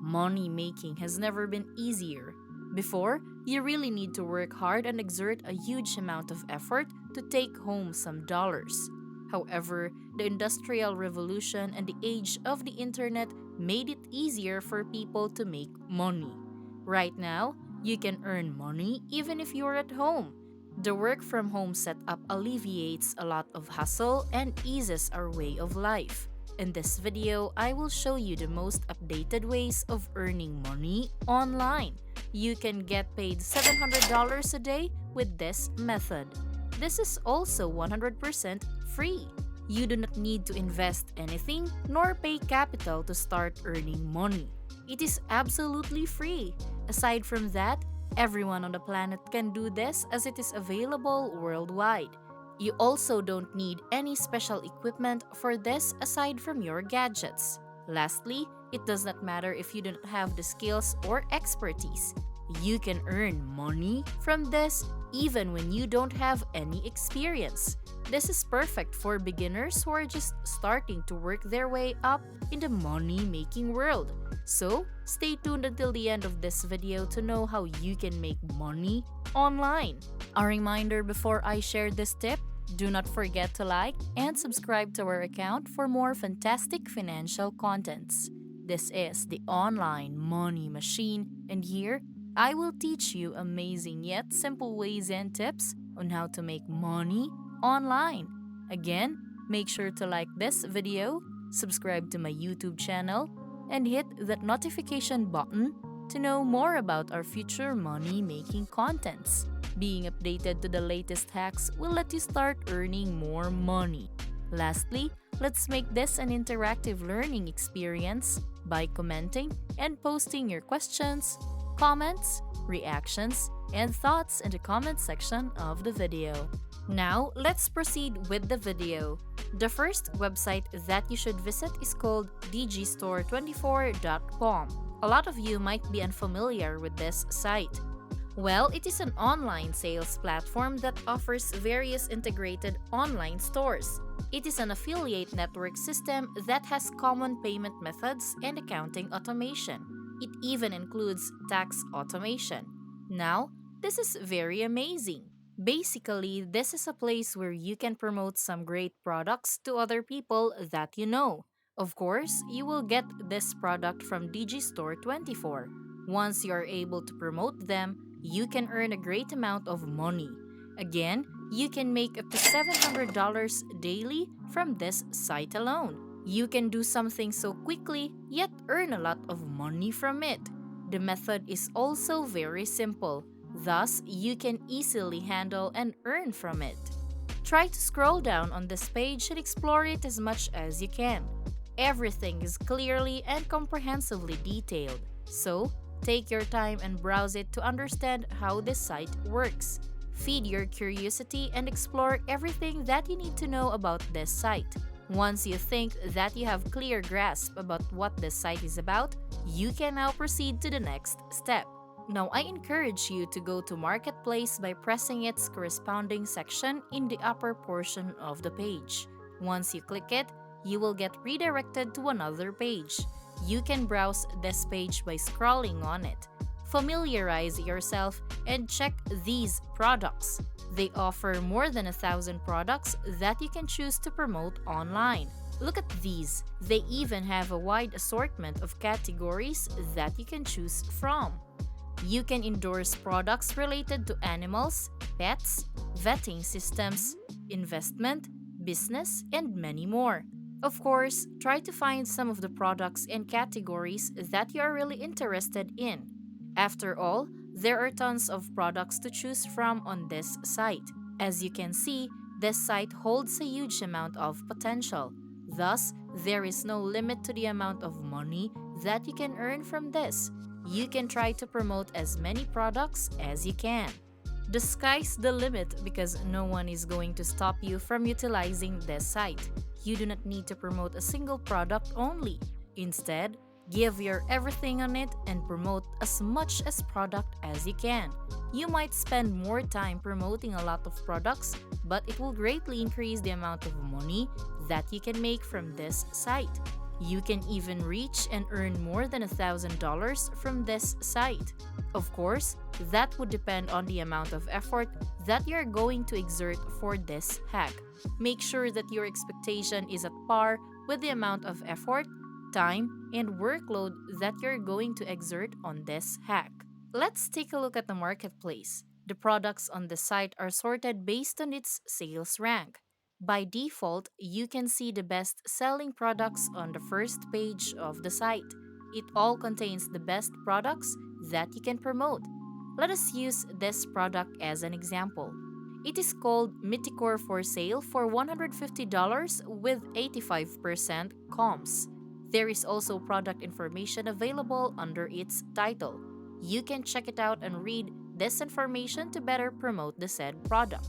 Money making has never been easier. Before, you really need to work hard and exert a huge amount of effort to take home some dollars. However, the Industrial Revolution and the age of the internet made it easier for people to make money. Right now, you can earn money even if you're at home. The work from home setup alleviates a lot of hassle and eases our way of life. In this video, I will show you the most updated ways of earning money online. You can get paid $700 a day with this method. This is also 100% free. You do not need to invest anything nor pay capital to start earning money. It is absolutely free. Aside from that, everyone on the planet can do this as it is available worldwide. You also don't need any special equipment for this aside from your gadgets. Lastly, it does not matter if you don't have the skills or expertise. You can earn money from this even when you don't have any experience. This is perfect for beginners who are just starting to work their way up in the money-making world. So, stay tuned until the end of this video to know how you can make money online. A reminder before I share this tip, do not forget to like and subscribe to our account for more fantastic financial contents. This is the Online Money Machine, and here I will teach you amazing yet simple ways and tips on how to make money online. Again, make sure to like this video, subscribe to my YouTube channel, and hit that notification button to know more about our future money-making contents. Being updated to the latest hacks will let you start earning more money. Lastly, let's make this an interactive learning experience by commenting and posting your questions, comments, reactions, and thoughts in the comment section of the video. Now, let's proceed with the video. The first website that you should visit is called digistore24.com. A lot of you might be unfamiliar with this site. Well, it is an online sales platform that offers various integrated online stores. It is an affiliate network system that has common payment methods and accounting automation. It even includes tax automation. Now, this is very amazing. Basically, this is a place where you can promote some great products to other people that you know. Of course, you will get this product from Digistore24. Once you are able to promote them, you can earn a great amount of money. Again, you can make up to $700 daily from this site alone. You can do something so quickly, yet earn a lot of money from it. The method is also very simple. Thus, you can easily handle and earn from it. Try to scroll down on this page and explore it as much as you can. Everything is clearly and comprehensively detailed, so take your time and browse it to understand how this site works. Feed your curiosity and explore everything that you need to know about this site. Once you think that you have clear grasp about what this site is about, you can now proceed to the next step. Now, I encourage you to go to Marketplace by pressing its corresponding section in the upper portion of the page. Once you click it, you will get redirected to another page. You can browse this page by scrolling on it. Familiarize yourself and check these products. They offer more than 1,000 products that you can choose to promote online. Look at these. They even have a wide assortment of categories that you can choose from. You can endorse products related to animals, pets, vetting systems, investment, business, and many more. Of course, try to find some of the products and categories that you are really interested in. After all, there are tons of products to choose from on this site. As you can see, this site holds a huge amount of potential. Thus, there is no limit to the amount of money that you can earn from this. You can try to promote as many products as you can. The sky's the limit because no one is going to stop you from utilizing this site. You do not need to promote a single product only. Instead, give your everything on it and promote as much as product as you can. You might spend more time promoting a lot of products, but it will greatly increase the amount of money that you can make from this site. You can even reach and earn more than $1,000 from this site. Of course, that would depend on the amount of effort that you're going to exert for this hack. Make sure that your expectation is at par with the amount of effort, time, and workload that you're going to exert on this hack. Let's take a look at the marketplace. The products on the site are sorted based on its sales rank. By default, you can see the best selling products on the first page of the site. It all contains the best products that you can promote. Let us use this product as an example. It is called Mythicore for sale for $150 with 85% comms. There is also product information available under its title. You can check it out and read this information to better promote the said product.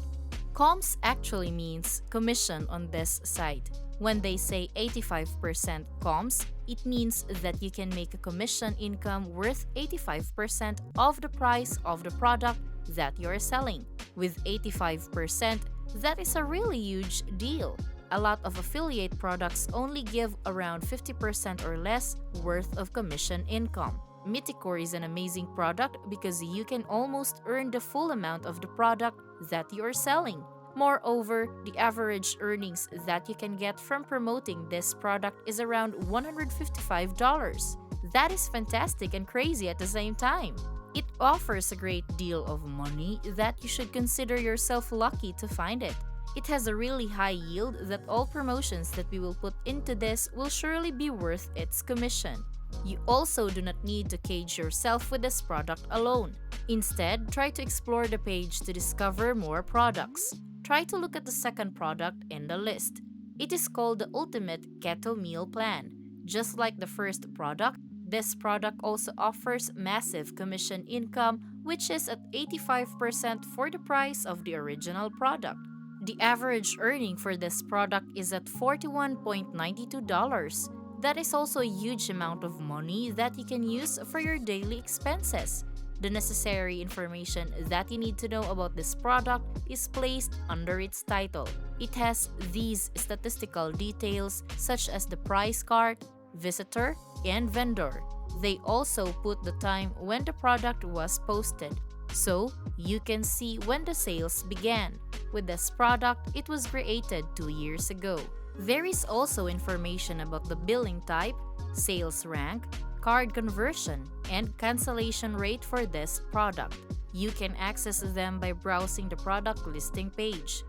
Comms actually means commission on this site. When they say 85% comms, it means that you can make a commission income worth 85% of the price of the product that you're selling. With 85%, that is a really huge deal. A lot of affiliate products only give around 50% or less worth of commission income. Mythicore is an amazing product because you can almost earn the full amount of the product that you are selling. Moreover, the average earnings that you can get from promoting this product is around $155. That is fantastic and crazy at the same time. It offers a great deal of money that you should consider yourself lucky to find it. It has a really high yield that all promotions that we will put into this will surely be worth its commission. You also do not need to cage yourself with this product alone. Instead, try to explore the page to discover more products. Try to look at the second product in the list. It is called the Ultimate Keto Meal Plan. Just like the first product, this product also offers massive commission income, which is at 85% for the price of the original product. The average earning for this product is at $41.92. That is also a huge amount of money that you can use for your daily expenses. The necessary information that you need to know about this product is placed under its title. It has these statistical details such as the price card, visitor, and vendor. They also put the time when the product was posted, so you can see when the sales began. With this product, it was created 2 years ago. There is also information about the billing type, sales rank, card conversion, and cancellation rate for this product. You can access them by browsing the product listing page.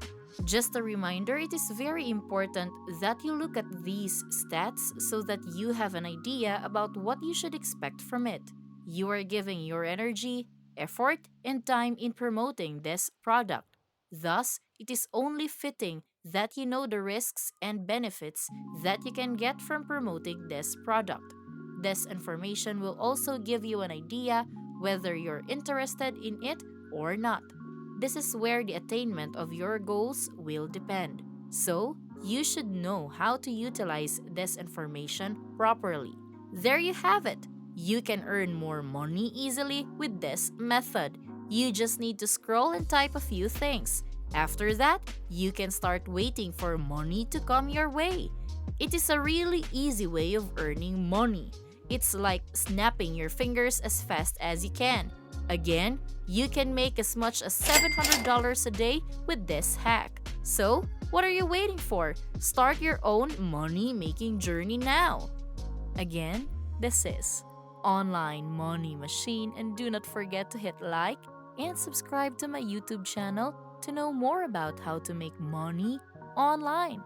Just a reminder, it is very important that you look at these stats so that you have an idea about what you should expect from it. You are giving your energy, effort, and time in promoting this product. Thus, it is only fitting that you know the risks and benefits that you can get from promoting this product. This information will also give you an idea whether you're interested in it or not. This is where the attainment of your goals will depend. So, you should know how to utilize this information properly. There you have it. You can earn more money easily with this method. You just need to scroll and type a few things. After that, you can start waiting for money to come your way. It is a really easy way of earning money. It's like snapping your fingers as fast as you can. Again, you can make as much as $700 a day with this hack. So, what are you waiting for? Start your own money-making journey now. Again, this is Online Money Machine, and do not forget to hit like and subscribe to my YouTube channel to know more about how to make money online.